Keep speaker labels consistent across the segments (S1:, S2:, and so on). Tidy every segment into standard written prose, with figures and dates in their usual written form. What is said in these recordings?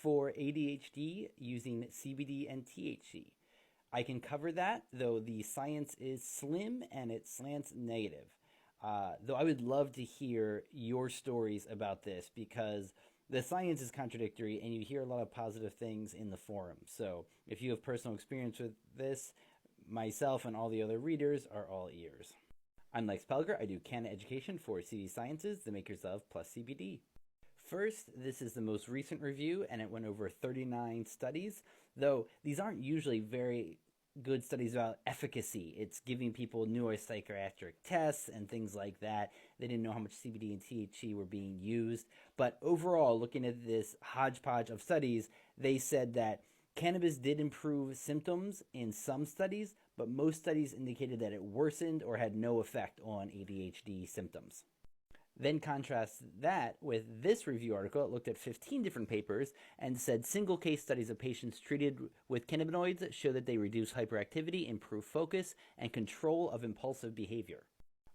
S1: for ADHD using CBD and THC. I can cover that, though the science is slim and it slants negative. Though I would love to hear your stories about this because the science is contradictory and you hear a lot of positive things in the forum. So if you have personal experience with this, myself and all the other readers are all ears. I'm Lex Pelger. I do Canna education for CD Sciences, the makers of Plus CBD. First, this is the most recent review, and it went over 39 studies, though these aren't usually very good studies about efficacy. It's giving people neuropsychiatric tests and things like that. They didn't know how much CBD and THC were being used. But overall, looking at this hodgepodge of studies, they said that cannabis did improve symptoms in some studies, but most studies indicated that it worsened or had no effect on ADHD symptoms. Then contrast that with this review article. It looked at 15 different papers and said single case studies of patients treated with cannabinoids show that they reduce hyperactivity, improve focus, and control of impulsive behavior.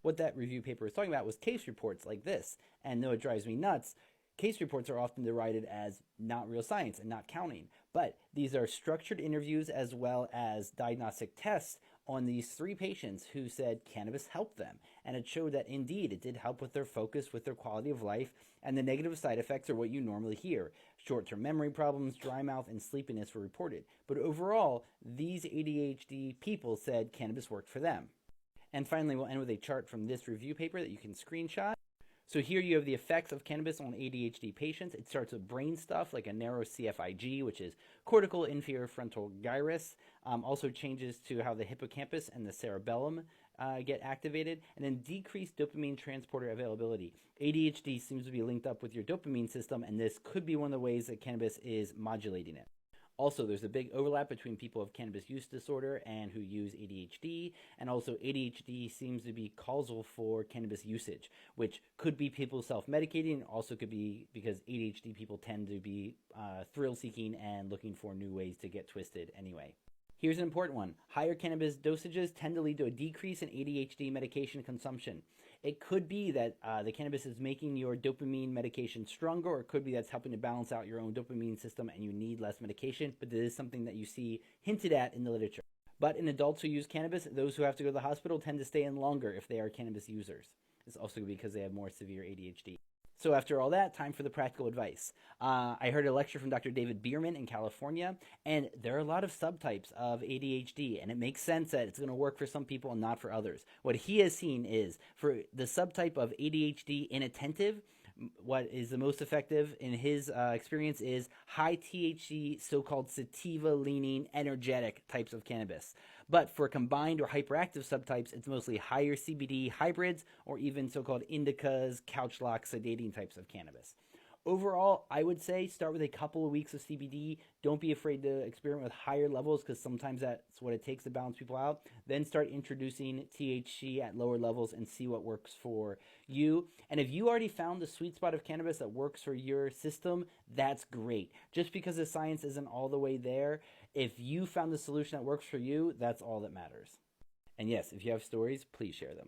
S1: What that review paper was talking about was case reports like this. And though it drives me nuts, case reports are often derided as not real science and not counting. But these are structured interviews as well as diagnostic tests on these 3 patients who said cannabis helped them. And it showed that indeed it did help with their focus, with their quality of life, and the negative side effects are what you normally hear. Short-term memory problems, dry mouth, and sleepiness were reported. But overall, these ADHD people said cannabis worked for them. And finally, we'll end with a chart from this review paper that you can screenshot. So here you have the effects of cannabis on ADHD patients. It starts with brain stuff like a narrow CFIG, which is cortical inferior frontal gyrus. Also changes to how the hippocampus and the cerebellum get activated, and then decreased dopamine transporter availability. ADHD seems to be linked up with your dopamine system, and this could be one of the ways that cannabis is modulating it. Also, there's a big overlap between people with cannabis use disorder and who use ADHD, and also ADHD seems to be causal for cannabis usage, which could be people self-medicating, and also could be because ADHD people tend to be thrill-seeking and looking for new ways to get twisted anyway. Here's an important one. Higher cannabis dosages tend to lead to a decrease in ADHD medication consumption. It could be that the cannabis is making your dopamine medication stronger, or it could be that's helping to balance out your own dopamine system and you need less medication, but this is something that you see hinted at in the literature. But in adults who use cannabis, those who have to go to the hospital tend to stay in longer if they are cannabis users. It's also because they have more severe ADHD. So after all that, time for the practical advice. I heard a lecture from Dr. David Bierman in California, and there are a lot of subtypes of ADHD, and it makes sense that it's going to work for some people and not for others. What he has seen is, for the subtype of ADHD inattentive, what is the most effective in his experience is high THC, so-called sativa-leaning, energetic types of cannabis. But for combined or hyperactive subtypes, it's mostly higher CBD hybrids or even so-called indicas, couch lock, sedating types of cannabis. Overall, I would say start with a couple of weeks of CBD. Don't be afraid to experiment with higher levels because sometimes that's what it takes to balance people out. Then start introducing THC at lower levels and see what works for you. And if you already found the sweet spot of cannabis that works for your system, that's great. Just because the science isn't all the way there, if you found the solution that works for you, that's all that matters. And yes, if you have stories, please share them.